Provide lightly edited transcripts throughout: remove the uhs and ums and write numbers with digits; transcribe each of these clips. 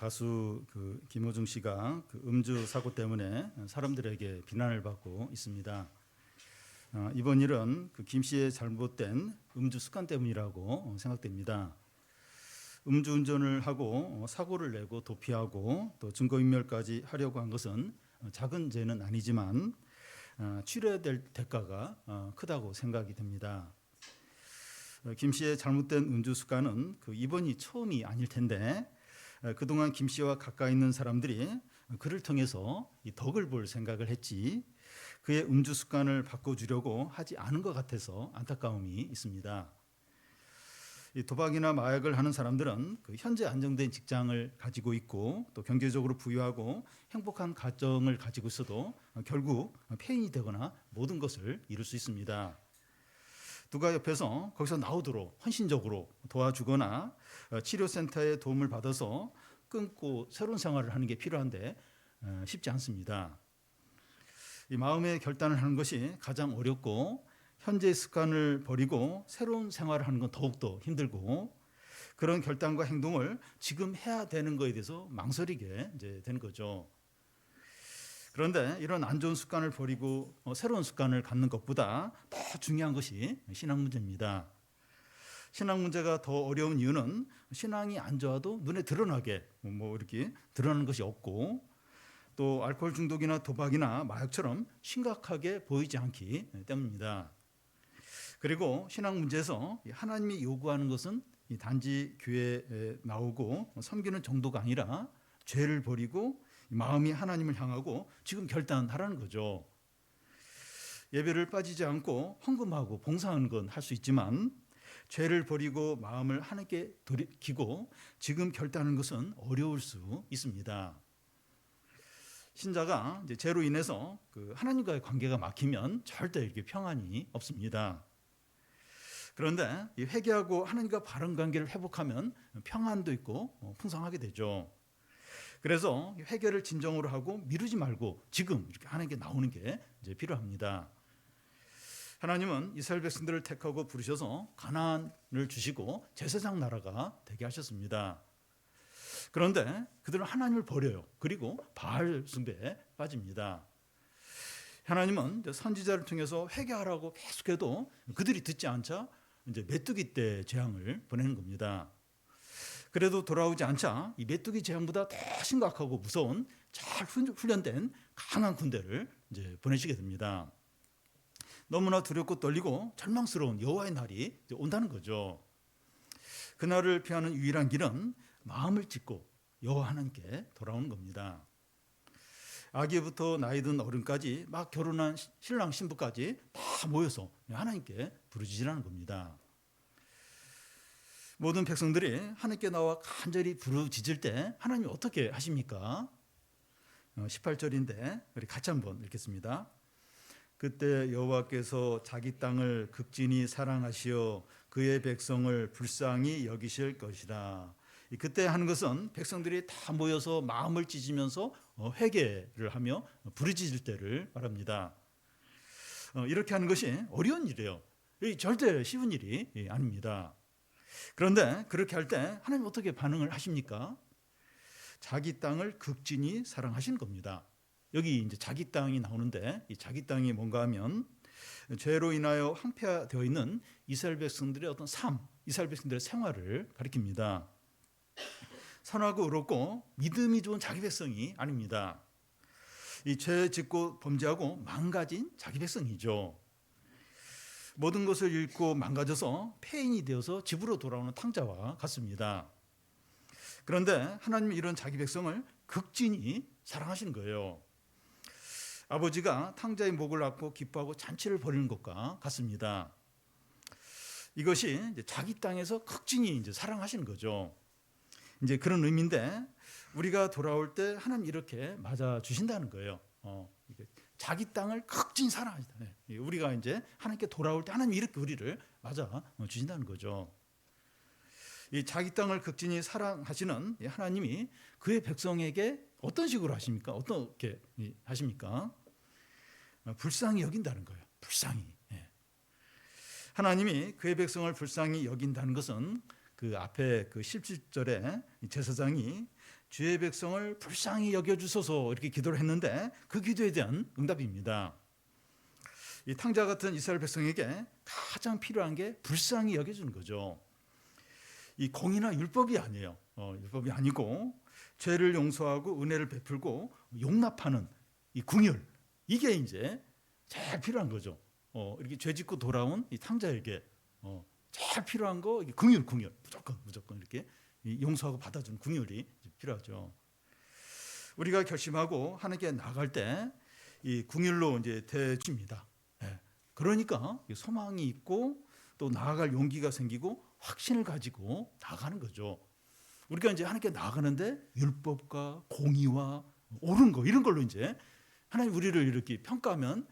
가수 김호중 씨가 음주 사고 때문에 사람들에게 비난을 받고 있습니다. 이번 일은 김 씨의 잘못된 음주 습관 때문이라고 생각됩니다. 음주운전을 하고 사고를 내고 도피하고 또 증거인멸까지 하려고 한 것은 작은 죄는 아니지만 치러야 될 대가가 크다고 생각이 됩니다. 김 씨의 잘못된 음주 습관은 이번이 처음이 아닐 텐데 그동안 김 씨와 가까이 있는 사람들이 그를 통해서 이 덕을 볼 생각을 했지 그의 음주 습관을 바꿔주려고 하지 않은 것 같아서 안타까움이 있습니다. 이 도박이나 마약을 하는 사람들은 현재 안정된 직장을 가지고 있고 또 경제적으로 부유하고 행복한 가정을 가지고 있어도 결국 폐인이 되거나 모든 것을 잃을 수 있습니다. 누가 옆에서 거기서 나오도록 헌신적으로 도와주거나 치료센터의 도움을 받아서 끊고 새로운 생활을 하는 게 필요한데 쉽지 않습니다. 이 마음의 결단을 하는 것이 가장 어렵고 현재의 습관을 버리고 새로운 생활을 하는 건 더욱더 힘들고 그런 결단과 행동을 지금 해야 되는 거에 대해서 망설이게 이제 되는 거죠. 그런데 이런 안 좋은 습관을 버리고 새로운 습관을 갖는 것보다 더 중요한 것이 신앙 문제입니다. 신앙 문제가 더 어려운 이유는 신앙이 안 좋아도 눈에 드러나게 이렇게 드러나는 것이 없고 또 알코올 중독이나 도박이나 마약처럼 심각하게 보이지 않기 때문입니다. 그리고 신앙 문제에서 하나님이 요구하는 것은 단지 교회에 나오고 섬기는 정도가 아니라 죄를 버리고 마음이 하나님을 향하고 지금 결단하라는 거죠. 예배를 빠지지 않고 헌금하고 봉사하는 건 할 수 있지만 죄를 버리고 마음을 하나님께 돌이키고 지금 결단하는 것은 어려울 수 있습니다. 신자가 이제 죄로 인해서 하나님과의 관계가 막히면 절대 이렇게 평안이 없습니다. 그런데 회개하고 하나님과 바른 관계를 회복하면 평안도 있고 풍성하게 되죠. 그래서 회개를 진정으로 하고 미루지 말고 지금 이렇게 하나님께 나오는 게 이제 필요합니다. 하나님은 이스라엘 백성들을 택하고 부르셔서 가나안을 주시고 제사장 나라가 되게 하셨습니다. 그런데 그들은 하나님을 버려요. 그리고 바알 숭배에 빠집니다. 하나님은 선지자를 통해서 회개하라고 계속해도 그들이 듣지 않자 이제 메뚜기 떼 재앙을 보내는 겁니다. 그래도 돌아오지 않자 이 메뚜기 재앙보다 더 심각하고 무서운 잘 훈련된 강한 군대를 이제 보내시게 됩니다. 너무나 두렵고 떨리고 절망스러운 여호와의 날이 온다는 거죠. 그날을 피하는 유일한 길은 마음을 찢고 여호와 하나님께 돌아오는 겁니다. 아기부터 나이 든 어른까지 막 결혼한 신랑 신부까지 다 모여서 하나님께 부르짖으라는 겁니다. 모든 백성들이 하나님께 나와 간절히 부르짖을 때 하나님이 어떻게 하십니까? 18절인데 우리 같이 한번 읽겠습니다. 그때 여호와께서 자기 땅을 극진히 사랑하시어 그의 백성을 불쌍히 여기실 것이라. 그때 하는 것은 백성들이 다 모여서 마음을 찢으면서 회개를 하며 부르짖을 때를 말합니다. 이렇게 하는 것이 어려운 일이에요. 절대 쉬운 일이 아닙니다. 그런데 그렇게 할 때 하나님 어떻게 반응을 하십니까? 자기 땅을 극진히 사랑하시는 겁니다. 여기 이제 자기 땅이 나오는데 이 자기 땅이 뭔가 하면 죄로 인하여 황폐화되어 있는 이스라엘 백성들의 어떤 삶, 이스라엘 백성들의 생활을 가리킵니다. 선하고 의롭고 믿음이 좋은 자기 백성이 아닙니다. 이 죄 짓고 범죄하고 망가진 자기 백성이죠. 모든 것을 잃고 망가져서 폐인이 되어서 집으로 돌아오는 탕자와 같습니다. 그런데 하나님은 이런 자기 백성을 극진히 사랑하시는 거예요. 아버지가 탕자의 목을 놨고 기뻐하고 잔치를 벌이는 것과 같습니다. 이것이 이제 자기 땅에서 극진히 이제 사랑하시는 거죠. 이제 그런 의미인데 우리가 돌아올 때 하나님 이렇게 맞아 주신다는 거예요. 자기 땅을 극진히 사랑하시다. 우리가 이제 하나님께 돌아올 때 하나님 이렇게 우리를 맞아 주신다는 거죠. 이 자기 땅을 극진히 사랑하시는 하나님이 그의 백성에게 어떤 식으로 하십니까? 어떻게 하십니까? 불쌍히 여긴다는 거예요. 불쌍히. 하나님이 그의 백성을 불쌍히 여긴다는 것은 그 앞에 그 17절에 제사장이 주의 백성을 불쌍히 여겨주소서 이렇게 기도를 했는데 그 기도에 대한 응답입니다. 이 탕자 같은 이스라엘 백성에게 가장 필요한 게 불쌍히 여겨주는 거죠. 이 공의나 율법이 아니에요. 율법이 아니고 죄를 용서하고 은혜를 베풀고 용납하는 이 궁율, 이게 이제 제일 필요한 거죠. 이렇게 죄 짓고 돌아온 이 탕자에게 제일 필요한 거 이게 궁율, 무조건 이렇게 용서하고 받아주는 궁율이 필요하죠. 우리가 결심하고 하나님께 나갈 때 이 궁율로 이제 대집니다. 그러니까 소망이 있고 또 나아갈 용기가 생기고 확신을 가지고 나가는 거죠. 우리가 이제 하나님께 나가는데 율법과 공의와 옳은 거 이런 걸로 이제 하나님 우리를 이렇게 평가하면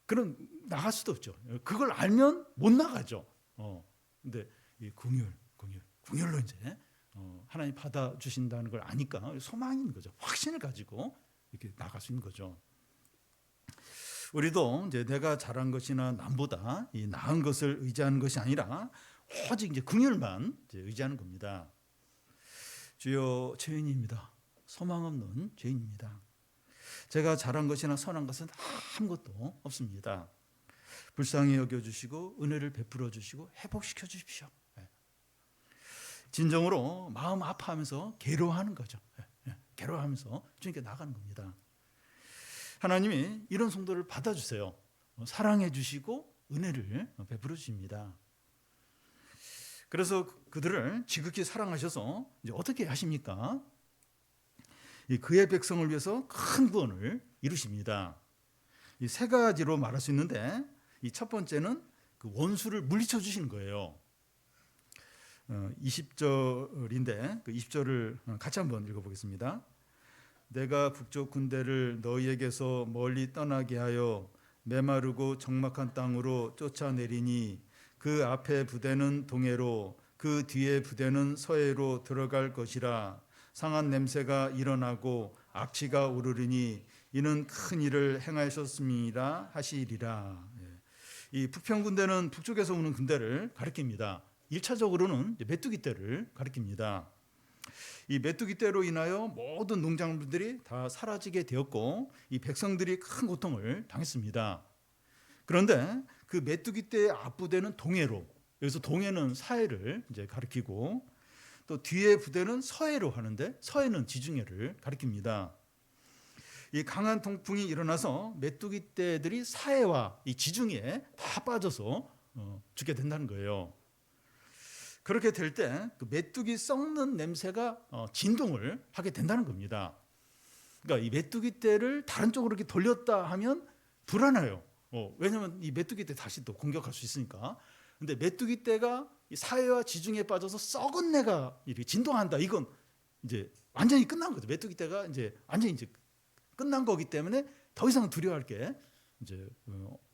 그런 나갈 수도 없죠. 그걸 알면 못 나가죠. 근데 이 궁율로 이제 하나님 받아 주신다는 걸 아니까 소망이 있는 거죠. 확신을 가지고 이렇게 나갈 수 있는 거죠. 우리도 이제 내가 잘한 것이나 남보다 이 나은 것을 의지하는 것이 아니라 오직 이제 궁율만 이제 의지하는 겁니다. 주여 죄인입니다. 소망 없는 죄인입니다. 제가 잘한 것이나 선한 것은 아무것도 없습니다. 불쌍히 여겨주시고 은혜를 베풀어 주시고 회복시켜 주십시오. 진정으로 마음 아파하면서 괴로워하는 거죠. 괴로워하면서 주님께 나가는 겁니다. 하나님이 이런 성도를 받아주세요. 사랑해 주시고 은혜를 베풀어 주십니다. 그래서 그들을 지극히 사랑하셔서 이제 어떻게 하십니까? 그의 백성을 위해서 큰 구원을 이루십니다. 이 세 가지로 말할 수 있는데 이 첫 번째는 그 원수를 물리쳐 주시는 거예요. 20절인데 그 20절을 같이 한번 읽어보겠습니다. 내가 북쪽 군대를 너희에게서 멀리 떠나게 하여 메마르고 적막한 땅으로 쫓아내리니 그 앞에 부대는 동해로 그 뒤에 부대는 서해로 들어갈 것이라. 상한 냄새가 일어나고 악취가 오르리니 이는 큰 일을 행하셨음이라 하시리라. 이 북편 군대는 북쪽에서 오는 군대를 가리킵니다. 1차적으로는 메뚜기 떼를 가리킵니다. 이 메뚜기 떼로 인하여 모든 농작물들이 다 사라지게 되었고 이 백성들이 큰 고통을 당했습니다. 그런데 그 메뚜기 떼의 앞부대는 동해로, 여기서 동해는 사해를 이제 가리키고 또 뒤에 부대는 서해로 하는데 서해는 지중해를 가리킵니다. 이 강한 통풍이 일어나서 메뚜기 떼들이 사해와 이 지중해에 다 빠져서 죽게 된다는 거예요. 그렇게 될 때 그 메뚜기 썩는 냄새가 진동을 하게 된다는 겁니다. 그러니까 이 메뚜기 떼를 다른 쪽으로 이렇게 돌렸다 하면 불안해요. 왜냐하면 이 메뚜기 떼 다시 또 공격할 수 있으니까. 근데 메뚜기 떼가 이 사해와 지중해에 빠져서 썩은 내가 이렇게 진동한다. 이건 이제 완전히 끝난 거죠. 메뚜기 떼가 이제 완전히 이제 끝난 거기 때문에 더 이상 두려워할 게 이제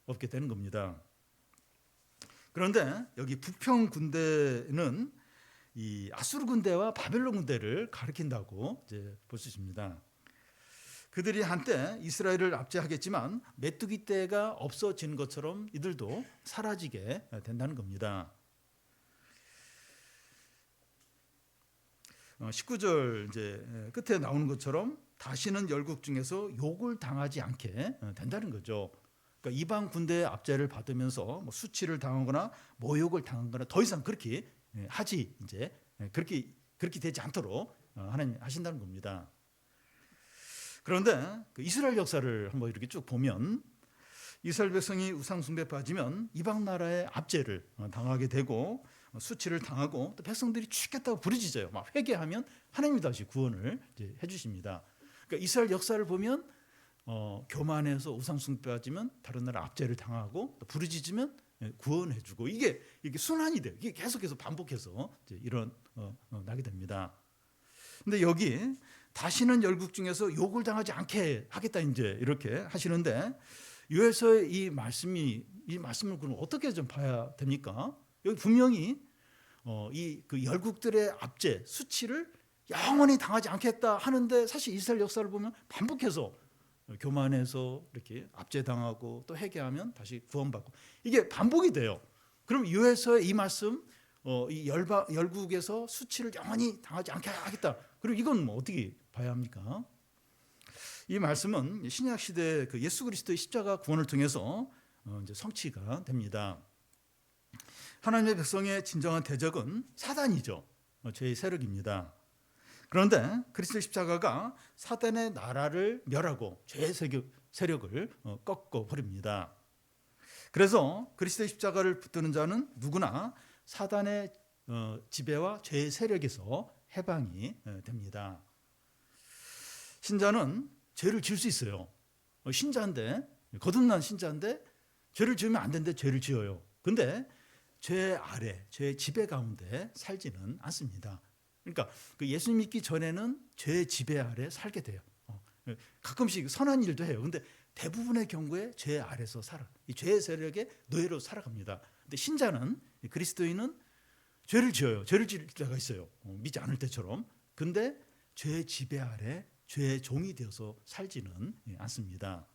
없게 되는 겁니다. 그런데 여기 북편 군대는 이 아수르 군대와 바벨론 군대를 가리킨다고 이제 볼 수 있습니다. 그들이 한때 이스라엘을 압제하겠지만 메뚜기 떼가 없어지는 것처럼 이들도 사라지게 된다는 겁니다. 19절 이제 끝에 나오는 것처럼 다시는 열국 중에서 욕을 당하지 않게 된다는 거죠. 그러니까 이방 군대의 압제를 받으면서 뭐 수치를 당하거나 모욕을 당하거나 더 이상 그렇게 하지 이제 그렇게 되지 않도록 하나님 하신다는 겁니다. 그런데 그 이스라엘 역사를 한번 이렇게 쭉 보면 이스라엘 백성이 우상 숭배에 빠지면 이방 나라의 압제를 당하게 되고 수치를 당하고 또 백성들이 죽겠다고 부르짖어요. 막 회개하면 하나님이 다시 구원을 이제 해주십니다. 그러니까 이스라엘 역사를 보면 교만해서 우상 숭배에 빠지면 다른 나라 압제를 당하고 또 부르짖으면 구원해주고 이게 순환이 돼요. 이게 계속해서 반복해서 이제 나게 됩니다. 근데 여기 다시는 열국 중에서 욕을 당하지 않게 하겠다 이제 이렇게 하시는데 요에서의 이 말씀을 그럼 어떻게 좀 봐야 됩니까? 여기 분명히 그 열국들의 압제, 수치를 영원히 당하지 않겠다 하는데 사실 이스라엘 역사를 보면 반복해서 교만해서 이렇게 압제당하고 또 회개하면 다시 구원받고 이게 반복이 돼요. 그럼 요에서의 이 말씀 이 열국에서 수치를 영원히 당하지 않게 하겠다. 그리고 이건 뭐 어떻게 봐야 합니까? 이 말씀은 신약 시대 그 예수 그리스도의 십자가 구원을 통해서 이제 성취가 됩니다. 하나님의 백성의 진정한 대적은 사단이죠. 죄의 세력입니다. 그런데 그리스도의 십자가가 사단의 나라를 멸하고 죄의 세력을 꺾어 버립니다. 그래서 그리스도의 십자가를 붙드는 자는 누구나 사단의 지배와 죄의 세력에서 해방이 됩니다. 신자는 죄를 지을 수 있어요. 신자인데, 거듭난 신자인데 죄를 지으면 안 되는데 죄를 지어요. 근데 죄 아래, 죄의 지배 가운데 살지는 않습니다. 그러니까 그 예수 믿기 전에는 죄의 지배 아래 살게 돼요. 가끔씩 선한 일도 해요. 근데 대부분의 경우에 죄 아래서 살아. 이 죄의 세력의 노예로 살아갑니다. 근데 신자는, 그리스도인은 죄를 지어요. 죄를 지을 때가 있어요. 믿지 않을 때처럼. 근데 죄의 지배 아래 죄의 종이 되어서 살지는 않습니다.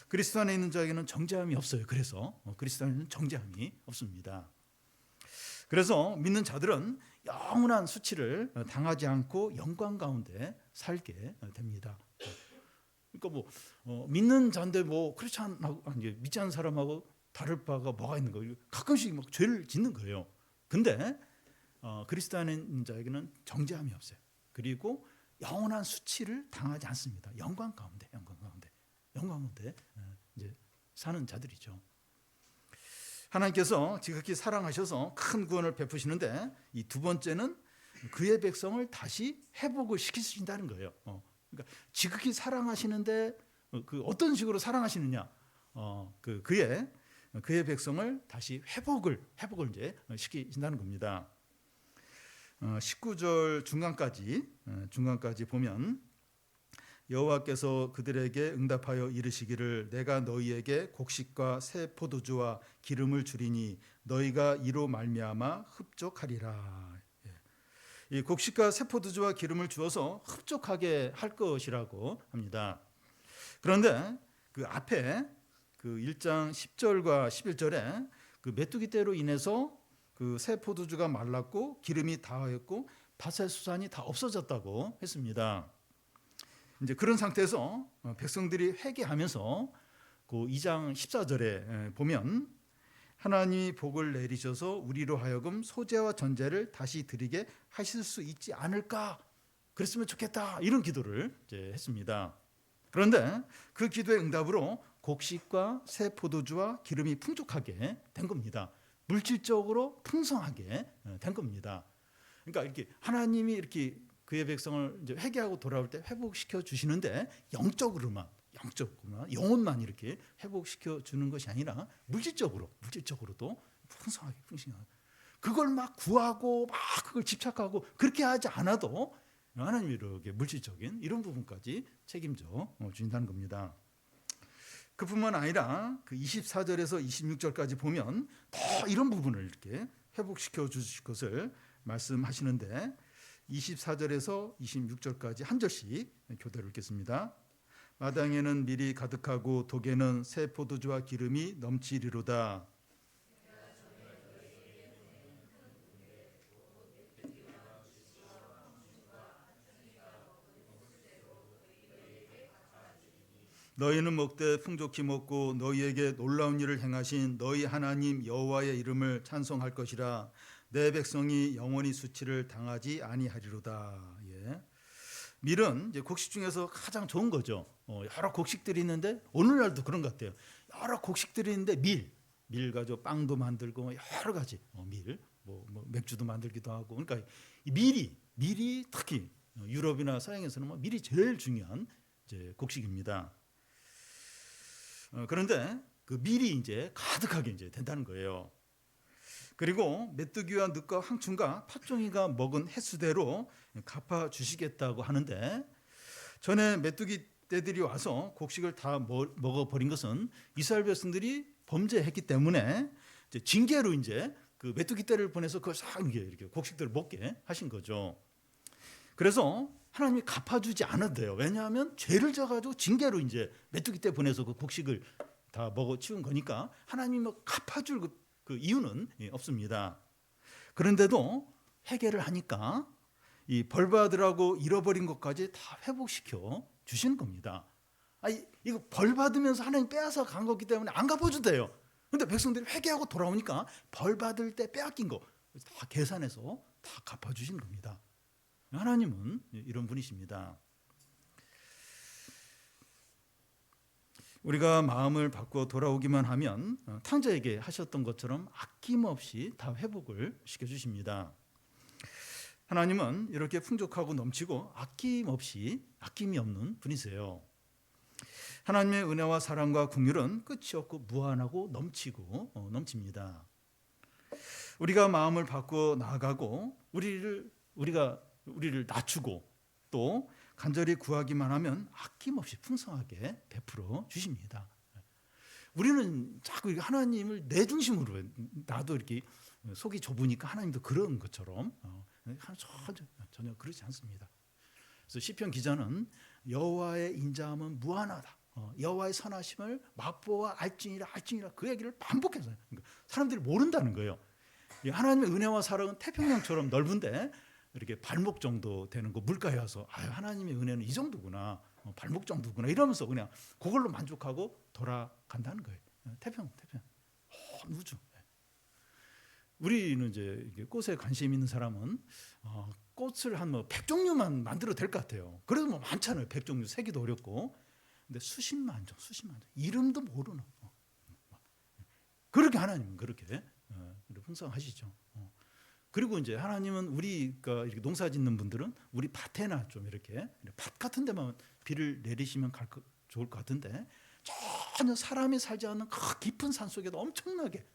그리스도 안에 있는 자에게는 정죄함이 없어요. 그래서 그리스도 안에는 정죄함이 없습니다. 그래서 믿는 자들은 영원한 수치를 당하지 않고 영광 가운데 살게 됩니다. 그러니까 믿는 자인데 그렇지 않고 믿지 않는 사람하고 다를 바가 뭐가 있는 거예요? 가끔씩 막 죄를 짓는 거예요. 근데 그리스도 안에 있는 자에게는 정죄함이 없어요. 그리고 영원한 수치를 당하지 않습니다. 영광 가운데 이제 사는 자들이죠. 하나님께서 지극히 사랑하셔서 큰 구원을 베푸시는데 이 두 번째는 그의 백성을 다시 회복을 시키신다는 거예요. 그러니까 지극히 사랑하시는데 그 어떤 식으로 사랑하시느냐? 그의 백성을 다시 회복을 이제 시키신다는 겁니다. 19절 중간까지 보면 여호와께서 그들에게 응답하여 이르시기를 내가 너희에게 곡식과 새 포도주와 기름을 주리니 너희가 이로 말미암아 흡족하리라. 이 곡식과 새 포도주와 기름을 주어서 흡족하게 할 것이라고 합니다. 그런데 그 앞에 그 1장 10절과 11절에 그 메뚜기 떼로 인해서 그 새 포도주가 말랐고 기름이 다하였고 밭의 수산이 다 없어졌다고 했습니다. 이제 그런 상태에서 백성들이 회개하면서 그 2장 14절에 보면 하나님이 복을 내리셔서 우리로 하여금 소재와 전제를 다시 드리게 하실 수 있지 않을까? 그랬으면 좋겠다. 이런 기도를 이제 했습니다. 그런데 그 기도의 응답으로 곡식과 새 포도주와 기름이 풍족하게 된 겁니다. 물질적으로 풍성하게 된 겁니다. 그러니까 이렇게 하나님이 이렇게 그의 백성을 이제 회개하고 돌아올 때 회복시켜 주시는데 영적으로만 영혼만 이렇게 회복시켜 주는 것이 아니라 물질적으로도 풍성하게 그걸 막 구하고 막 그걸 집착하고 그렇게 하지 않아도 하나님이 이렇게 물질적인 이런 부분까지 책임져 주신다는 겁니다. 그뿐만 아니라 그 24절에서 26절까지 보면 더 이런 부분을 이렇게 회복시켜 주실 것을 말씀하시는데 24절에서 26절까지 한 절씩 교대로 읽겠습니다. 마당에는 밀이 가득하고 독에는 새 포도주와 기름이 넘치리로다. 너희는 먹되 풍족히 먹고 너희에게 놀라운 일을 행하신 너희 하나님 여호와의 이름을 찬송할 것이라. 내 백성이 영원히 수치를 당하지 아니하리로다. 예. 밀은 이제 곡식 중에서 가장 좋은 거죠. 여러 곡식들이 있는데 오늘날도 그런 것 같아요. 여러 곡식들이 있는데 밀 가지고 빵도 만들고 여러 가지 밀, 맥주도 만들기도 하고. 그러니까 밀이 특히 유럽이나 서양에서는 밀이 제일 중요한 이제 곡식입니다. 그런데 그 밀이 이제 가득하게 이제 된다는 거예요. 그리고 메뚜기와 늑과 황충과 팥종이가 먹은 횟수대로 갚아 주시겠다고 하는데 전에 메뚜기 떼들이 와서 곡식을 다 먹어버린 것은 이스라엘 백성들이 범죄했기 때문에 이제 징계로 이제 그 메뚜기 떼를 보내서 그걸 싹 이렇게 곡식들을 먹게 하신 거죠. 그래서 하나님이 갚아주지 않아도 돼요. 왜냐하면 죄를 져가지고 징계로 이제 메뚜기 떼 보내서 그 곡식을 다 먹어 치운 거니까 하나님이 갚아줄 그 이유는 없습니다. 그런데도 회개를 하니까 이 벌받으라고 잃어버린 것까지 다 회복시켜 주시는 겁니다. 이거 벌받으면서 하나님 빼앗아 간 거기 때문에 안 갚아줘도 돼요. 근데 백성들이 회개하고 돌아오니까 벌받을 때 빼앗긴 거 다 계산해서 다 갚아주시는 겁니다. 하나님은 이런 분이십니다. 우리가 마음을 바꿔 돌아오기만 하면 탕자에게 하셨던 것처럼 아낌없이 다 회복을 시켜주십니다. 하나님은 이렇게 풍족하고 넘치고 아낌이 없는 분이세요. 하나님의 은혜와 사랑과 긍휼은 끝이 없고 무한하고 넘칩니다. 우리가 마음을 바꿔 나아가고 우리를 낮추고 또 간절히 구하기만 하면 아낌없이 풍성하게 베풀어 주십니다. 우리는 자꾸 하나님을 내 중심으로 나도 이렇게 속이 좁으니까 하나님도 그런 것처럼 전혀 그렇지 않습니다. 그래서 시편 기자는 여호와의 인자함은 무한하다. 여호와의 선하심을 맛보아 알지니라 그 얘기를 반복해서 사람들이 모른다는 거예요. 하나님의 은혜와 사랑은 태평양처럼 넓은데 이렇게 발목 정도 되는 거 물가에 와서 하나님의 은혜는 이 정도구나, 발목 정도구나 이러면서 그냥 그걸로 만족하고 돌아간다는 거예요. 태평 우주. 우리는 이제 꽃에 관심 있는 사람은 꽃을 한 100종류만 만들어도 될 것 같아요. 그래도 많잖아요. 100종류 세기도 어렵고. 근데 수십만 종 이름도 모르는 그렇게 하나님은 그렇게 풍성하시죠. 그리고 이제 하나님은 우리가 이렇게 농사 짓는 분들은 우리 밭에나 좀 이렇게 밭 같은 데만 비를 내리시면 좋을 것 같은데 전혀 사람이 살지 않는 그 깊은 산 속에도 엄청나게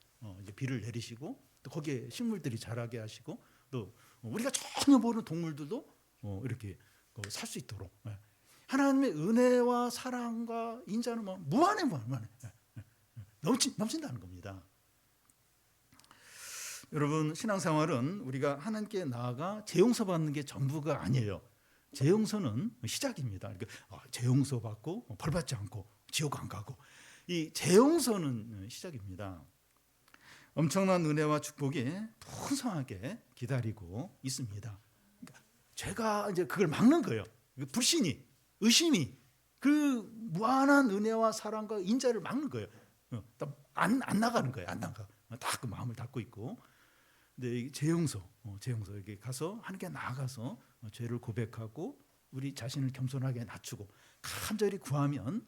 이제 비를 내리시고 또 거기에 식물들이 자라게 하시고 또 우리가 전혀 모르는 동물들도 이렇게 살 수 있도록 하나님의 은혜와 사랑과 인자는 무한해 넘친다는 겁니다. 여러분, 신앙생활은 우리가 하나님께 나아가 재용서 받는 게 전부가 아니에요. 재용서는 시작입니다. 그러니까 재용서 받고 벌받지 않고 지옥 안 가고 이 재용서는 시작입니다. 엄청난 은혜와 축복이 풍성하게 기다리고 있습니다. 그러니까 죄가 이제 그걸 막는 거예요. 불신이, 의심이 그 무한한 은혜와 사랑과 인자를 막는 거예요. 안 나가는 거예요. 안 나가. 딱 그 마음을 닫고 있고. 근데 재용서 여기 가서 하나님께 나아가서 죄를 고백하고 우리 자신을 겸손하게 낮추고 간절히 구하면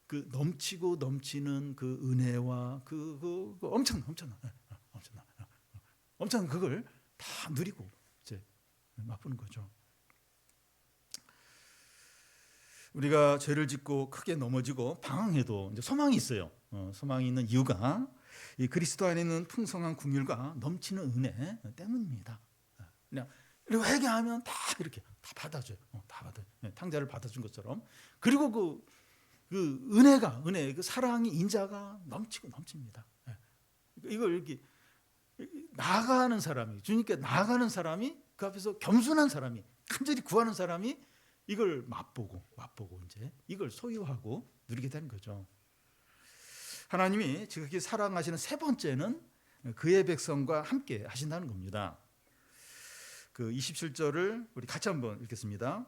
그 넘치고 넘치는 그 은혜와 그 엄청난 그걸 다 누리고 이제 맛보는 거죠. 우리가 죄를 짓고 크게 넘어지고 방황해도 이제 소망이 있어요. 소망이 있는 이유가 이 그리스도 안에 있는 풍성한 긍휼과 넘치는 은혜 때문입니다. 그냥 회개하면 다 이렇게 다 받아줘요. 다 받아요. 탕자를 받아준 것처럼. 그리고 그 은혜, 그 사랑이 인자가 넘칩니다. 이걸 이렇게 나아가는 사람이 주님께 나아가는 사람이 그 앞에서 겸손한 사람이 간절히 구하는 사람이 이걸 맛보고 이제 이걸 소유하고 누리게 되는 거죠. 하나님이 지극히 사랑하시는 세 번째는 그의 백성과 함께 하신다는 겁니다. 그 27절을 우리 같이 한번 읽겠습니다.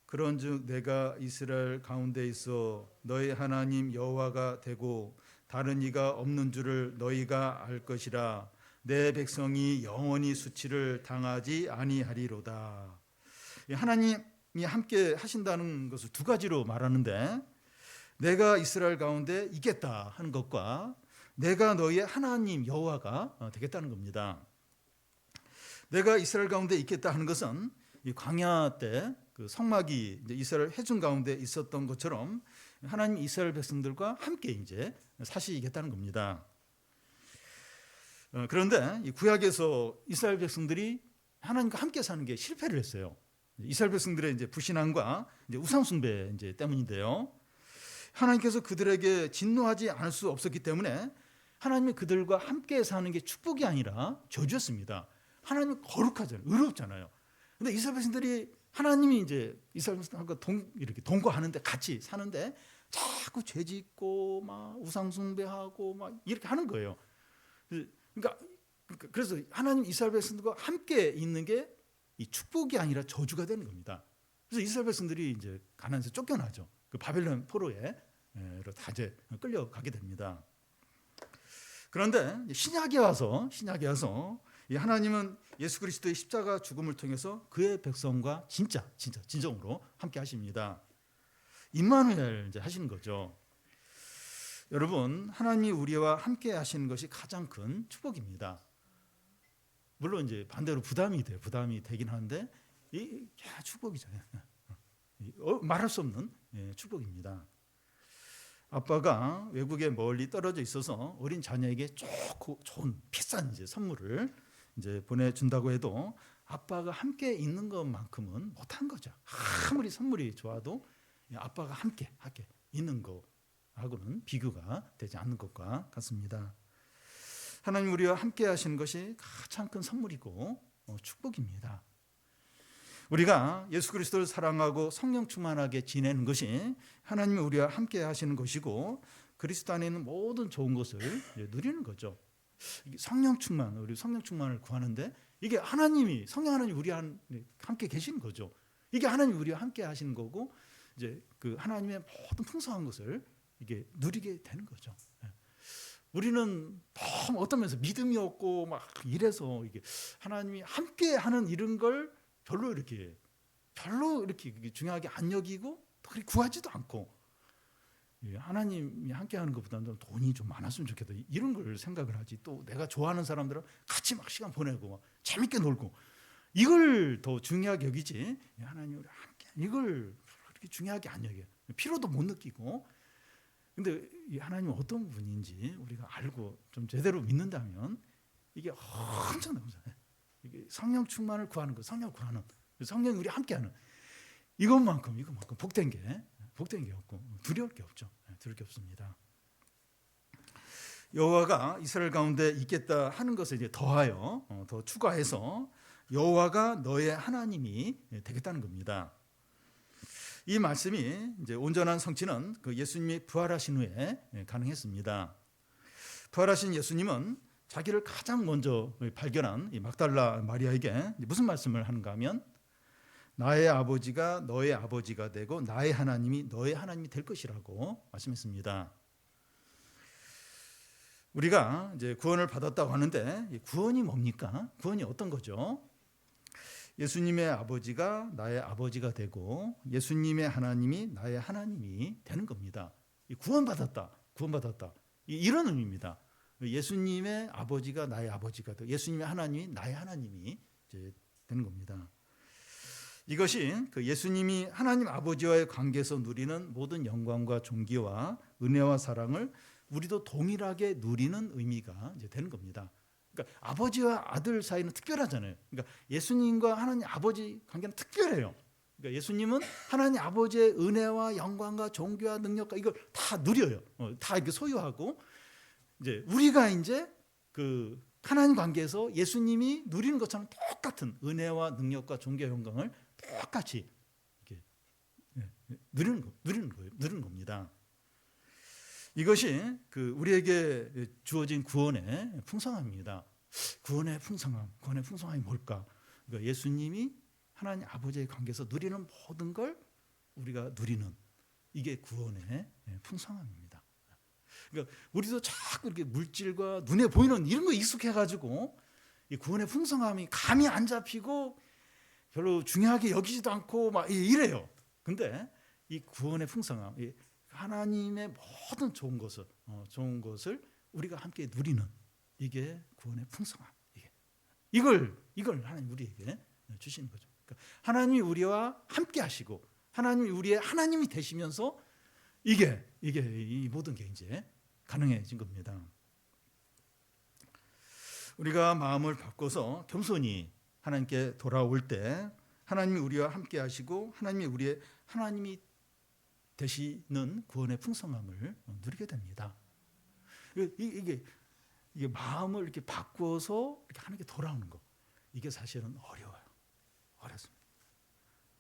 그런즉 내가 이스라엘 가운데 있어 너희 하나님 여호와가 되고 다른 이가 없는 줄을 너희가 알 것이라. 내 백성이 영원히 수치를 당하지 아니하리로다. 하나님이 함께 하신다는 것을 두 가지로 말하는데 내가 이스라엘 가운데 있겠다 하는 것과 내가 너희의 하나님 여호와가 되겠다는 겁니다. 내가 이스라엘 가운데 있겠다 하는 것은 이 광야 때 그 성막이 이제 이스라엘 회중 가운데 있었던 것처럼 하나님 이스라엘 백성들과 함께 이제 사시겠다는 겁니다. 그런데 이 구약에서 이스라엘 백성들이 하나님과 함께 사는 게 실패를 했어요. 이스라엘 백성들의 이제 불신앙과 이제 우상 숭배 이제 때문인데요. 하나님께서 그들에게 진노하지 않을 수 없었기 때문에 하나님이 그들과 함께 사는 게 축복이 아니라 저주였습니다. 하나님은 거룩하잖아요. 의롭잖아요. 근데 이스라엘 백성들이 하나님이 이제 이스라엘 백성들과 이렇게 동거하는데 같이 사는데 자꾸 죄짓고 막 우상 숭배하고 막 이렇게 하는 거예요. 그러니까 그래서 하나님 이스라엘 백성들과 함께 있는 게 이 축복이 아니라 저주가 되는 겁니다. 그래서 이스라엘 백성들이 이제 가나안에서 쫓겨나죠. 그 바벨론 포로에 다 이제 끌려가게 됩니다. 그런데 신약에 와서 이 하나님은 예수 그리스도의 십자가 죽음을 통해서 그의 백성과 진정으로 함께 하십니다. 임마누엘 이제 하시는 거죠. 여러분, 하나님이 우리와 함께 하시는 것이 가장 큰 축복입니다. 물론 이제 반대로 부담이 되긴 하는데 이 축복이죠. 말할 수 없는 축복입니다. 아빠가 외국에 멀리 떨어져 있어서 어린 자녀에게 좋고 좋은 비싼 이제 선물을 이제 보내준다고 해도 아빠가 함께 있는 것만큼은 못한 거죠. 아무리 선물이 좋아도 아빠가 함께 있는 거하고는 비교가 되지 않는 것과 같습니다. 하나님 우리와 함께 하시는 것이 가장 큰 선물이고 축복입니다. 우리가 예수 그리스도를 사랑하고 성령 충만하게 지내는 것이 하나님이 우리와 함께 하시는 것이고 그리스도 안에 있는 모든 좋은 것을 누리는 거죠. 성령 충만을 구하는데 이게 성령 하나님 우리와 함께 계시는 거죠. 이게 하나님 우리와 함께 하시는 거고 이제 그 하나님의 모든 풍성한 것을 이게 누리게 되는 거죠. 우리는 너무 어떤 면에서 믿음이 없고 막 이래서 이게 하나님이 함께 하는 이런 걸 별로 이렇게 중요하게 안 여기고 그렇게 구하지도 않고 하나님이 함께 하는 것보다는 돈이 좀 많았으면 좋겠다 이런 걸 생각을 하지. 또 내가 좋아하는 사람들은 같이 막 시간 보내고 막 재밌게 놀고 이걸 더 중요하게 여기지. 하나님이 함께 이걸 그렇게 중요하게 안 여겨요. 필요도 못 느끼고. 근데 하나님은 어떤 분인지 우리가 알고 좀 제대로 믿는다면 이게 엄청나요. 이게 성령 충만을 구하는 거, 성령 구하는, 성령이 우리 함께하는 이것만큼 복된 게 없고 두려울 게 없죠. 두려울 게 없습니다. 여호와가 이스라엘 가운데 있겠다 하는 것을 이제 더하여 더 추가해서 여호와가 너의 하나님이 되겠다는 겁니다. 이 말씀이 이제 온전한 성취는 그 예수님이 부활하신 후에 가능했습니다. 부활하신 예수님은 자기를 가장 먼저 발견한 이 막달라 마리아에게 무슨 말씀을 하는가 하면 나의 아버지가 너의 아버지가 되고 나의 하나님이 너의 하나님이 될 것이라고 말씀했습니다. 우리가 이제 구원을 받았다고 하는데 구원이 뭡니까? 구원이 어떤 거죠? 예수님의 아버지가 나의 아버지가 되고 예수님의 하나님이 나의 하나님이 되는 겁니다. 구원받았다. 이런 의미입니다. 예수님의 아버지가 나의 아버지가 되고 예수님의 하나님이 나의 하나님이 이제 되는 겁니다. 이것이 그 예수님이 하나님 아버지와의 관계에서 누리는 모든 영광과 존귀와 은혜와 사랑을 우리도 동일하게 누리는 의미가 이제 되는 겁니다. 그러니까 아버지와 아들 사이는 특별하잖아요. 그러니까 예수님과 하나님 아버지 관계는 특별해요. 그러니까 예수님은 하나님 아버지의 은혜와 영광과 존귀와 능력과 이걸 다 누려요. 다 이렇게 소유하고 이제 우리가 이제 그 하나님 관계에서 예수님이 누리는 것처럼 똑같은 은혜와 능력과 존귀와 영광을 똑같이 이렇게 누리는 겁니다. 이것이 그 우리에게 주어진 구원의 풍성함입니다. 구원의 풍성함이 뭘까? 그러니까 예수님이 하나님 아버지의 관계에서 누리는 모든 걸 우리가 누리는 이게 구원의 풍성함입니다. 그러니까 우리도 자꾸 이렇게 물질과 눈에 보이는 이런 거 익숙해가지고 이 구원의 풍성함이 감이 안 잡히고 별로 중요하게 여기지도 않고 막 이래요. 근데 이 구원의 풍성함, 하나님의 모든 좋은 것을 우리가 함께 누리는 이게 구원의 풍성함. 이걸 하나님 우리에게 주시는 거죠. 그러니까 하나님이 우리와 함께 하시고 하나님이 우리의 하나님이 되시면서 이게 이 모든 게 이제 가능해진 겁니다. 우리가 마음을 바꿔서 겸손히 하나님께 돌아올 때 하나님이 우리와 함께 하시고 하나님이 우리의 하나님이 되시는 구원의 풍성함을 누리게 됩니다. 이게 마음을 이렇게 바꿔서 이렇게 하나님께 돌아오는 거 이게 사실은 어렵습니다.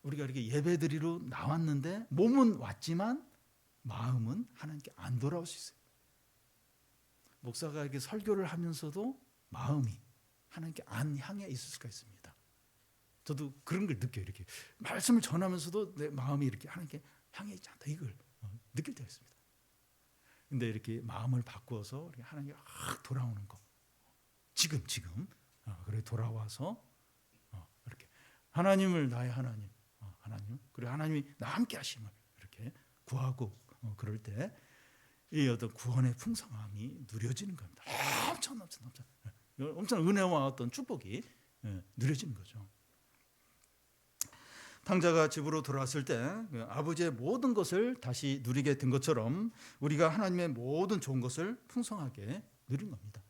우리가 이렇게 예배드리러 나왔는데 몸은 왔지만 마음은 하나님께 안 돌아올 수 있어요. 목사가 이렇게 설교를 하면서도 마음이 하나님께 안 향해 있을 수가 있습니다. 저도 그런 걸 느껴요. 이렇게 말씀을 전하면서도 내 마음이 이렇게 하나님께 향해 있지 않다, 이걸 느낄 때가 있습니다. 근데 이렇게 마음을 바꾸어서 하나님께 돌아오는 거, 지금 그래 돌아와서 이렇게 하나님을, 나의 하나님, 하나님, 그리고 하나님이 나와 함께 하심을 이렇게 구하고 그럴 때 이 어떤 구원의 풍성함이 누려지는 겁니다. 엄청 은혜와 어떤 축복이 누려지는 거죠. 탕자가 집으로 돌아왔을 때 아버지의 모든 것을 다시 누리게 된 것처럼 우리가 하나님의 모든 좋은 것을 풍성하게 누린 겁니다.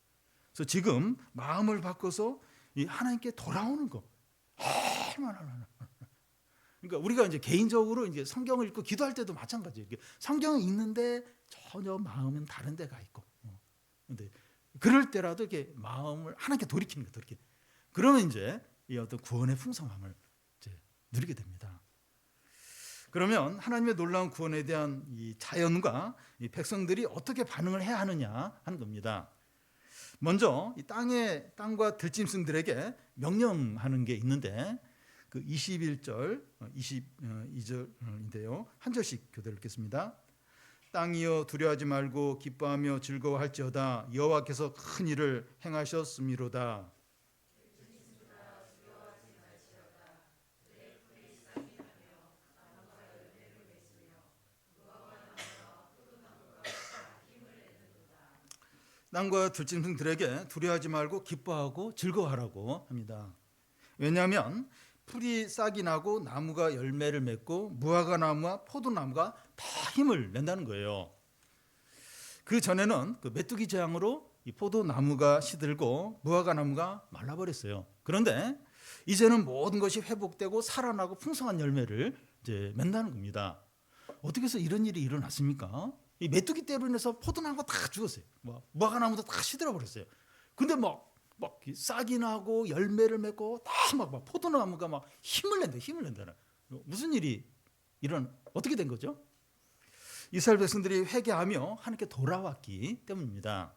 그래서 지금 마음을 바꿔서 이 하나님께 돌아오는 거 얼마나. 그러니까 우리가 이제 개인적으로 이제 성경을 읽고 기도할 때도 마찬가지예요. 성경을 읽는데 전혀 마음은 다른 데가 있고, 근데 그럴 때라도 이렇게 마음을 하나님께 돌이키는 거예요. 그러면 이제 이 어떤 구원의 풍성함을 이제 누리게 됩니다. 그러면 하나님의 놀라운 구원에 대한 이 자연과 이 백성들이 어떻게 반응을 해야 하느냐 하는 겁니다. 먼저 이 땅과 들짐승들에게 명령하는 게 있는데 그 21절, 22절인데요. 한 절씩 교대를 읽겠습니다. 땅이여 두려워하지 말고 기뻐하며 즐거워할지어다. 여호와께서 큰 일을 행하셨음이로다. 땅과 들짐승들에게 두려워하지 말고 기뻐하고 즐거워하라고 합니다. 왜냐하면 풀이 싹이 나고 나무가 열매를 맺고 무화과 나무와 포도나무가 다 힘을 낸다는 거예요. 그 전에는 그 메뚜기 재앙으로 이 포도나무가 시들고 무화과 나무가 말라버렸어요. 그런데 이제는 모든 것이 회복되고 살아나고 풍성한 열매를 이제 맺는다는 겁니다. 어떻게 해서 이런 일이 일어났습니까? 이 메뚜기 때문에서 포도나무가 다 죽었어요. 무화과 나무도 다 시들어 버렸어요. 근데 막 싹이 나고 열매를 맺고 다 막 포도나무가 막 힘을 낸다는. 무슨 일이 어떻게 된 거죠? 이스라엘 백성들이 회개하며 하나님께 돌아왔기 때문입니다.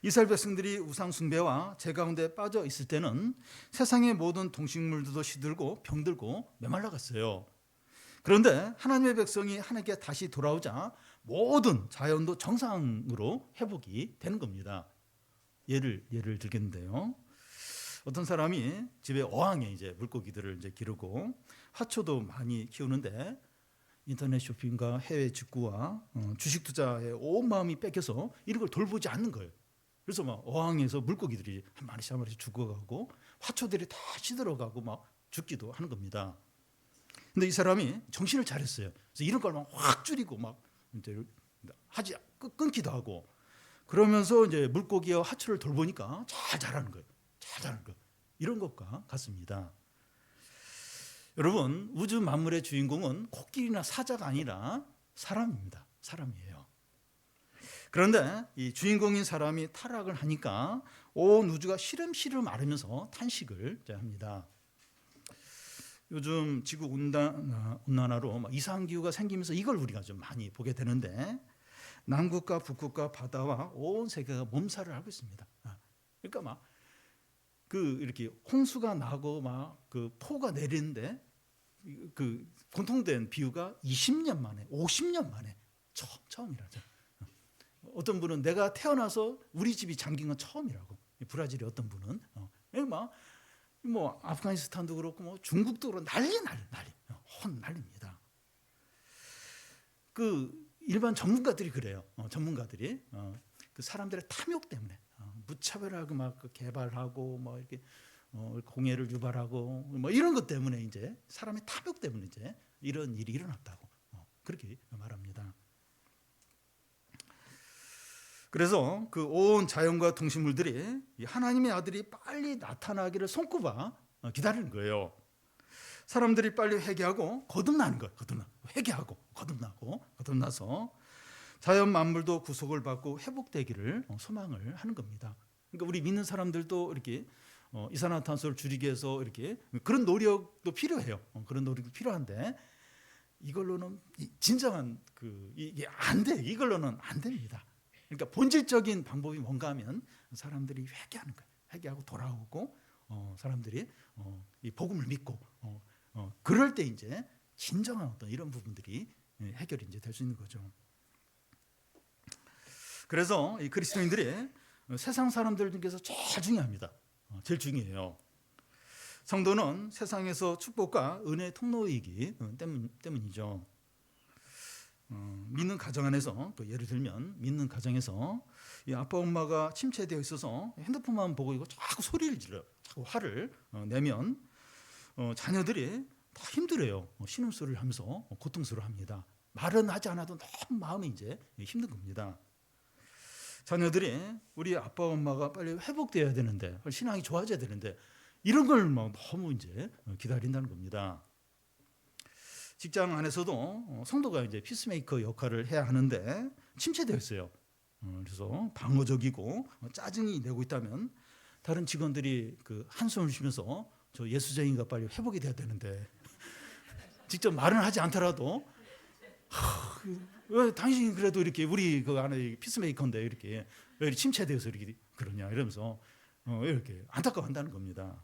이스라엘 백성들이 우상 숭배와 죄 가운데 빠져 있을 때는 세상의 모든 동식물들도 시들고 병들고 메말라갔어요. 그런데 하나님의 백성이 하나님께 다시 돌아오자 모든 자연도 정상으로 회복이 되는 겁니다. 예를 들겠는데요. 어떤 사람이 집에 어항에 이제 물고기들을 이제 기르고 화초도 많이 키우는데 인터넷 쇼핑과 해외 직구와 주식 투자에 온 마음이 뺏겨서 이런 걸 돌보지 않는 거예요. 그래서 막 어항에서 물고기들이 한 마리씩 죽어가고 화초들이 다 시들어가고 막 죽기도 하는 겁니다. 근데 이 사람이 정신을 차렸어요. 그래서 이런 걸 막 확 줄이고 막 이제 끊기도 하고 그러면서 이제 물고기와 화초를 돌보니까 잘 자라는 거예요. 이런 것과 같습니다. 여러분, 우주 만물의 주인공은 코끼리나 사자가 아니라 사람입니다. 사람이에요. 그런데 이 주인공인 사람이 타락을 하니까 온 우주가 시름시름 앓으면서 탄식을 합니다. 요즘 지구 온난화로 이상 기후가 생기면서 이걸 우리가 좀 많이 보게 되는데 남극과 북극과 바다와 온 세계가 몸살을 하고 있습니다. 그러니까 이렇게 홍수가 나고 그 폭우가 내리는데 그 공통된 비유가 20년 만에, 50년 만에 처음이라죠. 어떤 분은 내가 태어나서 우리 집이 잠긴 건 처음이라고. 브라질의 어떤 분은 아프가니스탄도 그렇고 중국도 그렇고 난리입니다. 그 일반 전문가들이 그래요. 전문가들이 그 사람들의 탐욕 때문에 무차별하고 개발하고 이렇게 공해를 유발하고 이런 것 때문에 이제 사람의 탐욕 때문에 이제 이런 일이 일어났다고 그렇게 말합니다. 그래서 그 온 자연과 동식물들이 하나님의 아들이 빨리 나타나기를 손꼽아 기다리는 거예요. 사람들이 빨리 회개하고 거듭나는 거예요. 회개하고 거듭나서 자연 만물도 구속을 받고 회복되기를 소망을 하는 겁니다. 그러니까 우리 믿는 사람들도 이렇게 이산화탄소를 줄이기 위해서 이렇게 그런 노력도 필요해요. 그런 노력도 필요한데 이걸로는 진정한 이게 안 돼. 이걸로는 안 됩니다. 그러니까 본질적인 방법이 뭔가 하면 사람들이 회개하는 거예요. 회개하고 돌아오고 사람들이 이 복음을 믿고 그럴 때 이제 진정한 어떤 이런 부분들이 해결이 이제 될 수 있는 거죠. 그래서 이 그리스도인들이 세상 사람들 중에서 제일 중요합니다. 제일 중요해요. 성도는 세상에서 축복과 은혜의 통로이기 때문이죠. 믿는 가정 안에서 예를 들면 믿는 가정에서 이 아빠 엄마가 침체되어 있어서 핸드폰만 보고 이거 자꾸 소리를 질러요. 자꾸 화를 내면 자녀들이 다 힘들어요. 신음소리를 하면서 고통스러워합니다. 말은 하지 않아도 너무 마음이 이제 힘든 겁니다. 자녀들이 우리 아빠 엄마가 빨리 회복돼야 되는데 신앙이 좋아져야 되는데 이런 걸 막 너무 이제 기다린다는 겁니다. 직장 안에서도 성도가 이제 피스메이커 역할을 해야 하는데 침체되어 있어요. 그래서 방어적이고 짜증이 내고 있다면 다른 직원들이 그 한숨을 쉬면서 저 예수쟁이가 빨리 회복이 돼야 되는데 직접 말은 하지 않더라도 왜 당신이 그래도 이렇게 우리 그 안에 피스메이커인데 이렇게 왜 이렇게 침체되어서 이렇게 그러냐 이러면서 이렇게 안타까워한다는 겁니다.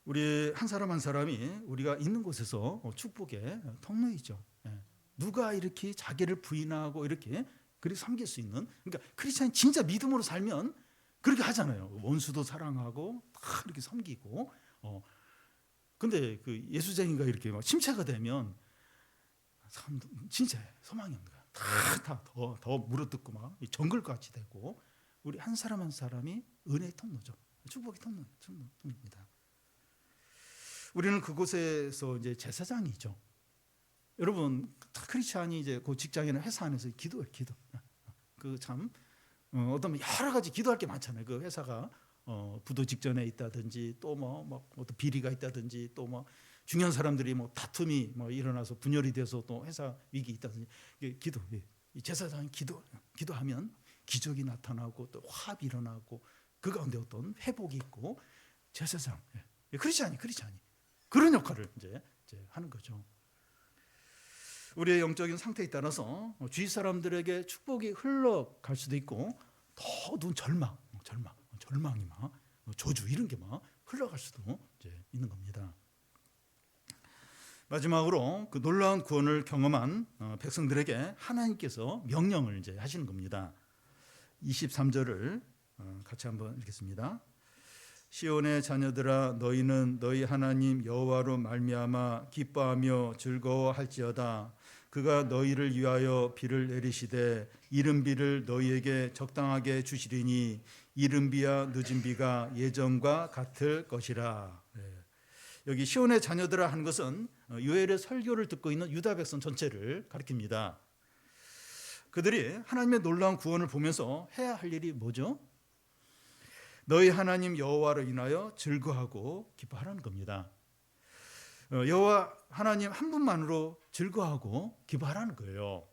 우리 한 사람 한 사람이 우리가 있는 곳에서 축복의 통로이죠. 누가 이렇게 자기를 부인하고 이렇게 그렇게 섬길 수 있는, 그러니까 크리스찬이 진짜 믿음으로 살면 그렇게 하잖아요. 원수도 사랑하고 다 이렇게 섬기고. 근데 그 예수쟁이가 이렇게 막 침체가 되면 진짜 소망이 없는 거야. 더 물어뜯고 막 정글같이 되고. 우리 한 사람 한 사람이 은혜의 통로죠. 축복의 통로입니다. 우리는 그곳에서 이제 제사장이죠. 여러분 크리스찬이 이제 그 직장이나 회사 안에서 기도해요. 기도. 그 참 어떤 여러 가지 기도할 게 많잖아요. 그 회사가 부도 직전에 있다든지 또 뭐 어떤 비리가 있다든지 또 뭐 중요한 사람들이 뭐 다툼이 뭐 일어나서 분열이 돼서 또 회사 위기 있다든지 기도. 이 제사장이 기도하면 기적이 나타나고 또 화합이 일어나고 그 가운데 어떤 회복이 있고 제사장 크리스찬이 그런 역할을 이제 하는 거죠. 우리의 영적인 상태에 따라서 주위 사람들에게 축복이 흘러갈 수도 있고 더 어두운 절망이 막 저주 이런 게 막 흘러갈 수도 이제 있는 겁니다. 마지막으로 그 놀라운 구원을 경험한 백성들에게 하나님께서 명령을 이제 하시는 겁니다. 23절을 같이 한번 읽겠습니다. 시온의 자녀들아 너희는 너희 하나님 여호와로 말미암아 기뻐하며 즐거워할지어다. 그가 너희를 위하여 비를 내리시되 이른 비를 너희에게 적당하게 주시리니 이른 비야 늦은 비가 예전과 같을 것이라. 여기 시온의 자녀들아 하는 것은 요엘의 설교를 듣고 있는 유다 백성 전체를 가리킵니다. 그들이 하나님의 놀라운 구원을 보면서 해야 할 일이 뭐죠? 너희 하나님 여호와로 인하여 즐거워하고 기뻐하라는 겁니다. 여호와 하나님 한 분만으로 즐거워하고 기뻐하라는 거예요.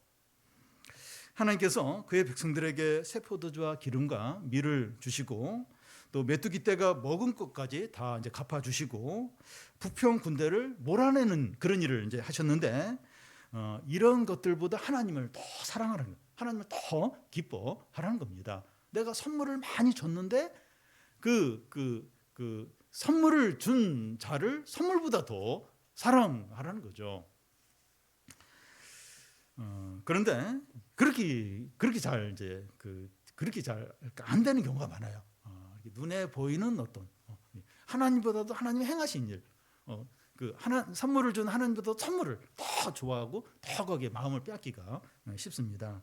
하나님께서 그의 백성들에게 새 포도주와 기름과 밀을 주시고 또 메뚜기 떼가 먹은 것까지 다 이제 갚아주시고 부평 군대를 몰아내는 그런 일을 이제 하셨는데 이런 것들보다 하나님을 더 사랑하라는 거예요. 하나님을 더 기뻐하라는 겁니다. 내가 선물을 많이 줬는데 그 선물을 준 자를 선물보다 더 사랑하라는 거죠. 그런데 그렇게 잘 이제 그렇게 잘 안 되는 경우가 많아요. 눈에 보이는 어떤 하나님보다도 하나님이 행하신 일, 선물을 준 하나님보다 선물을 더 좋아하고 더 거기에 마음을 빼앗기가 쉽습니다.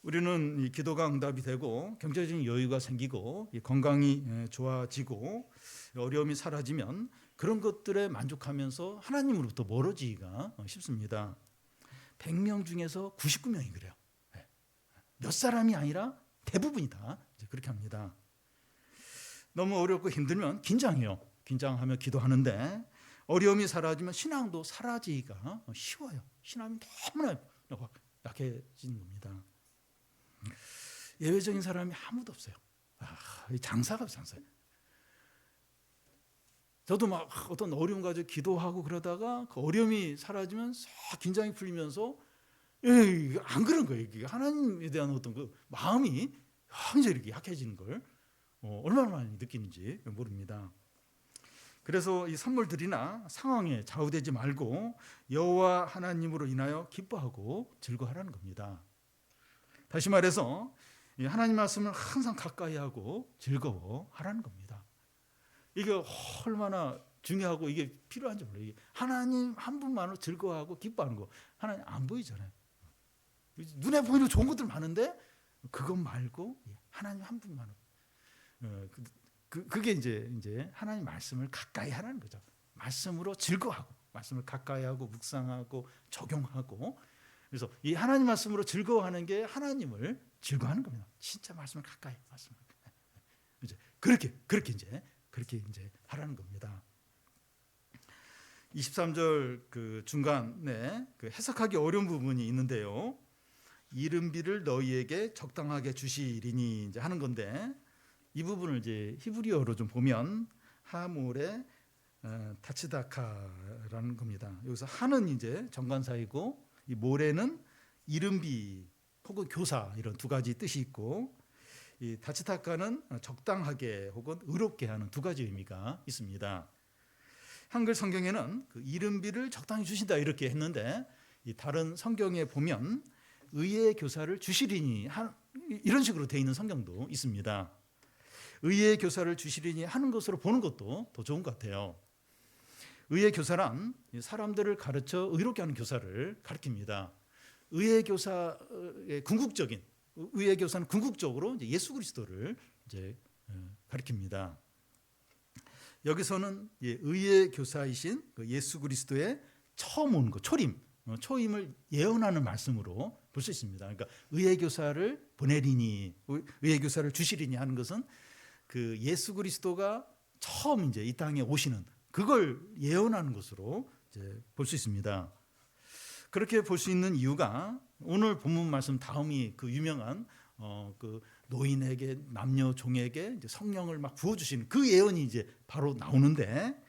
우리는 이 기도가 응답이 되고 경제적인 여유가 생기고 건강이 좋아지고 어려움이 사라지면 그런 것들에 만족하면서 하나님으로부터 멀어지기가 쉽습니다. 100명 중에서 99명이 그래요. 몇 사람이 아니라 대부분이 다 그렇게 합니다. 너무 어렵고 힘들면 긴장해요. 긴장하며 기도하는데 어려움이 사라지면 신앙도 사라지기가 쉬워요. 신앙이 너무나 약해지는 겁니다. 예외적인 사람이 아무도 없어요. 장사예요. 저도 막 어떤 어려움 가지고 기도하고 그러다가 그 어려움이 사라지면 싹 긴장이 풀리면서 안 그런 거예요. 하나님에 대한 어떤 그 마음이 굉장히 이렇게 약해지는 걸 얼마나 많이 느끼는지 모릅니다. 그래서 이 선물들이나 상황에 좌우되지 말고 여호와 하나님으로 인하여 기뻐하고 즐거워하라는 겁니다. 다시 말해서 이 하나님 말씀을 항상 가까이 하고 즐거워하라는 겁니다. 이게 얼마나 중요하고 이게 필요한지 몰라요. 하나님 한 분만으로 즐거워하고 기뻐하는 거 하나님 안 보이잖아요. 눈에 보이는 좋은 것들 많은데 그것 말고 하나님 한 분만으로 그게 이제 하나님 말씀을 가까이 하라는 거죠. 말씀으로 즐거워하고 말씀을 가까이 하고 묵상하고 적용하고 그래서 이 하나님 말씀으로 즐거워하는 게 하나님을 즐거워하는 겁니다. 진짜 말씀을 가까이 말씀을 이제 그렇게 이제 하라는 겁니다. 23절 그 중간에 그 해석하기 어려운 부분이 있는데요. 이른비를 너희에게 적당하게 주시리니 이제 하는 건데 이 부분을 이제 히브리어로 좀 보면 하몰의 다치다카라는 겁니다. 여기서 하는 이제 정관사이고 이 모레는 이른비 혹은 교사 이런 두 가지 뜻이 있고 이 다치다카는 적당하게 혹은 의롭게 하는 두 가지 의미가 있습니다. 한글 성경에는 그 이른비를 적당히 주신다 이렇게 했는데 이 다른 성경에 보면 의의 교사를 주시리니 이런 식으로 되어 있는 성경도 있습니다. 의의 교사를 주시리니 하는 것으로 보는 것도 더 좋은 것 같아요. 의의 교사란 사람들을 가르쳐 의롭게 하는 교사를 가리킵니다. 의의 교사의 궁극적인 의의 교사는 궁극적으로 이제 예수 그리스도를 이제 가리킵니다. 여기서는 의의 교사이신 예수 그리스도의 처음 온 것, 초임을 예언하는 말씀으로 볼 수 있습니다. 그러니까 의의 교사를 보내리니, 의의 교사를 주시리니 하는 것은 그 예수 그리스도가 처음 이제 이 땅에 오시는 그걸 예언하는 것으로 이제 볼 수 있습니다. 그렇게 볼 수 있는 이유가 오늘 본문 말씀 다음이 그 유명한 그 노인에게 남녀 종에게 이제 성령을 막 부어 주시는 그 예언이 이제 바로 나오는데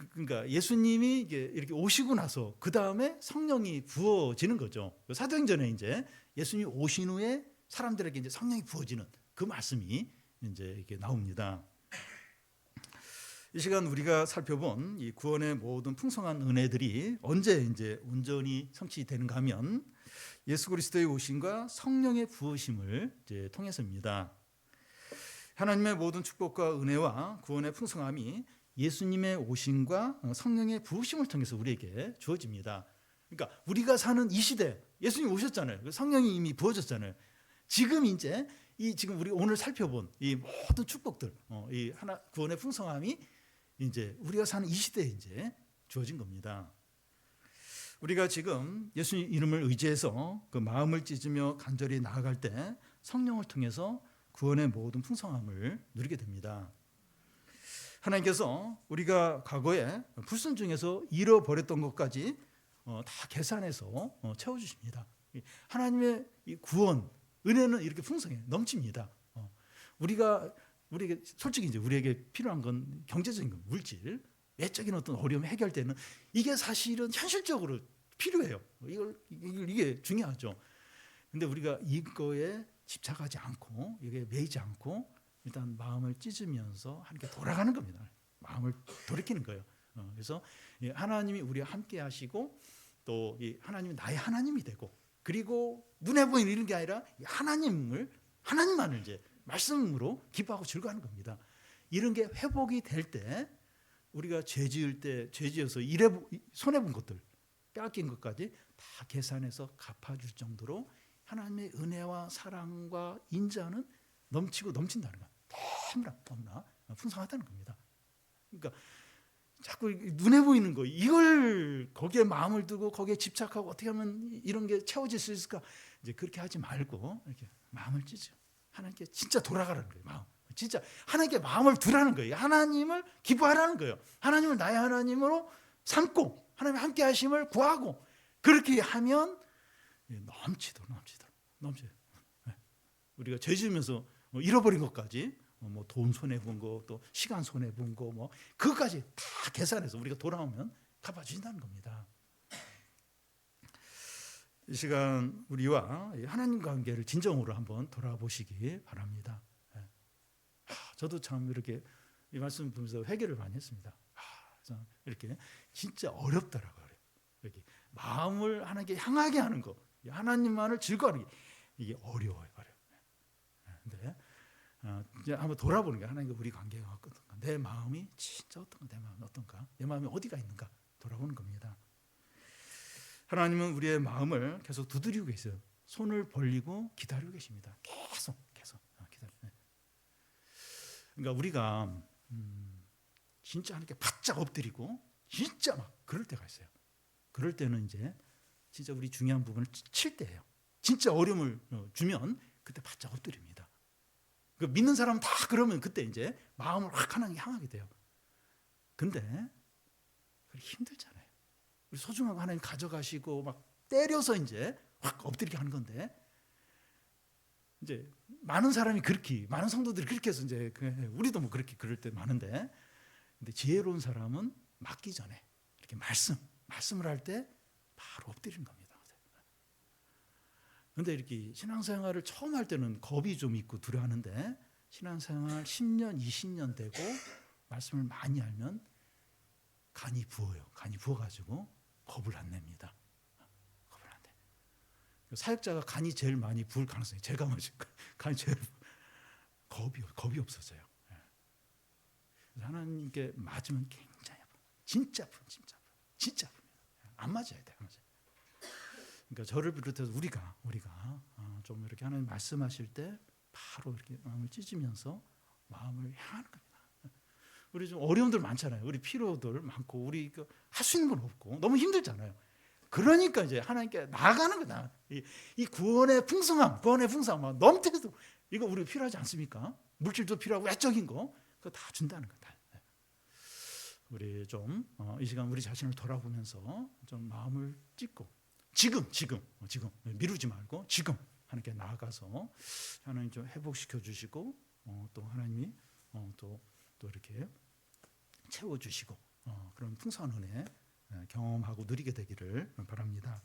그러니까 예수님이 이렇게 오시고 나서 그 다음에 성령이 부어지는 거죠. 사도행전에 이제 예수님 오신 후에 사람들에게 이제 성령이 부어지는 그 말씀이 이제 이렇게 나옵니다. 이 시간 우리가 살펴본 이 구원의 모든 풍성한 은혜들이 언제 이제 온전히 성취되는가 하면 예수 그리스도의 오심과 성령의 부으심을 이제 통해서입니다. 하나님의 모든 축복과 은혜와 구원의 풍성함이 예수님의 오심과 성령의 부으심을 통해서 우리에게 주어집니다. 그러니까 우리가 사는 이 시대 예수님 오셨잖아요. 성령이 이미 부어졌잖아요. 지금 이제 지금 우리 오늘 살펴본 이 모든 축복들, 이 하나 구원의 풍성함이 이제 우리가 사는 이 시대에 이제 주어진 겁니다. 우리가 지금 예수님 이름을 의지해서 그 마음을 찢으며 간절히 나아갈 때 성령을 통해서 구원의 모든 풍성함을 누리게 됩니다. 하나님께서 우리가 과거에 불순종해서 잃어버렸던 것까지 다 계산해서 채워주십니다. 하나님의 이 구원, 은혜는 이렇게 풍성해 넘칩니다. 우리에게 솔직히 이제 우리에게 필요한 건 경제적인 건 물질, 외적인 어떤 어려움 해결 때는 이게 사실은 현실적으로 필요해요. 이게 중요하죠. 근데 우리가 이거에 집착하지 않고 이게 매이지 않고 일단 마음을 찢으면서 하나님께 돌아가는 겁니다. 마음을 돌이키는 거예요. 그래서 하나님이 우리와 함께 하시고 또 하나님이 나의 하나님이 되고 그리고 눈에 보이는 이런 게 아니라 하나님만을 이제 말씀으로 기뻐하고 즐거워하는 겁니다. 이런 게 회복이 될 때 우리가 죄 지어서 손해본 것들 빼앗긴 것까지 다 계산해서 갚아줄 정도로 하나님의 은혜와 사랑과 인자는 넘치고 넘친다는 거예요. 너무나 풍성하다는 겁니다. 그러니까 자꾸 눈에 보이는 거 이걸 거기에 마음을 두고 거기에 집착하고 어떻게 하면 이런 게 채워질 수 있을까? 이제 그렇게 하지 말고 이렇게 마음을 찢어 하나님께 진짜 돌아가라는 거예요. 마음 진짜 하나님께 마음을 두라는 거예요. 하나님을 기뻐하라는 거예요. 하나님을 나의 하나님으로 삼고 하나님 함께 하심을 구하고 그렇게 하면 넘치도록. 우리가 죄 지으면서 잃어버린 것까지 돈 손해 본 거, 또 시간 손해 본 거, 그것까지 다 계산해서 우리가 돌아오면 갚아주신다는 겁니다. 이 시간 우리와 하나님 관계를 진정으로 한번 돌아보시기 바랍니다. 저도 참 이렇게 이 말씀 보면서 회개를 많이 했습니다. 이렇게 진짜 어렵더라고요. 이렇게 마음을 하나님께 향하게 하는 거, 하나님만을 즐거워하는 게 이게 어려워요. 근데 이제 한번 돌아보는 게 하나님과 우리 관계가 어떤가, 내 마음이 진짜 어떤가, 내 마음이 어떤가, 내 마음이 어디가 있는가 돌아보는 겁니다. 하나님은 우리의 마음을 계속 두드리고 계세요. 손을 벌리고 기다리고 계십니다. 계속 기다려요. 그러니까 우리가 진짜 하나님께 바짝 엎드리고 진짜 막 그럴 때가 있어요. 그럴 때는 이제 진짜 우리 중요한 부분을 칠 때예요. 진짜 어려움을 주면 그때 바짝 엎드립니다. 그 믿는 사람은 다 그러면 그때 이제 마음을 확 하나님께 향하게 돼요. 근데 힘들잖아요. 우리 소중한 거 하나님 가져가시고 막 때려서 이제 확 엎드리게 하는 건데, 이제 많은 사람이 그렇게, 많은 성도들이 그렇게 해서 이제 우리도 뭐 그렇게 그럴 때 많은데, 근데 지혜로운 사람은 맞기 전에 이렇게 말씀을 할 때 바로 엎드리는 겁니다. 근데 이렇게 신앙생활을 처음 할 때는 겁이 좀 있고 두려워하는데, 신앙생활 10년, 20년 되고 말씀을 많이 알면 간이 부어요. 간이 부어가지고 겁을 안 냅니다. 겁을 안 내. 사역자가 간이 제일 많이 부을 가능성이, 제가 간이 제일 겁이 없어져요. 하나님께 맞으면 굉장히 아파요. 진짜 아픕니다. 안 맞아야 돼. 그러니까 저를 비롯해서 우리가 좀 이렇게 하나님 말씀하실 때 바로 이렇게 마음을 찢으면서 마음을 향하는 겁니다. 우리 좀 어려움들 많잖아요. 우리 피로들 많고 우리 할 수 있는 건 없고 너무 힘들잖아요. 그러니까 이제 하나님께 나아가는 거다. 이 구원의 풍성함 막 넘쳐도 이거 우리 필요하지 않습니까? 물질도 필요하고 외적인 거 그거 다 준다는 거다. 우리 좀 이 시간 우리 자신을 돌아보면서 좀 마음을 찢고 지금 미루지 말고 지금 하나님께 나아가서 하나님 좀 회복시켜 주시고 또 하나님이 또 이렇게 채워주시고 그런 풍성한 은혜 경험하고 누리게 되기를 바랍니다.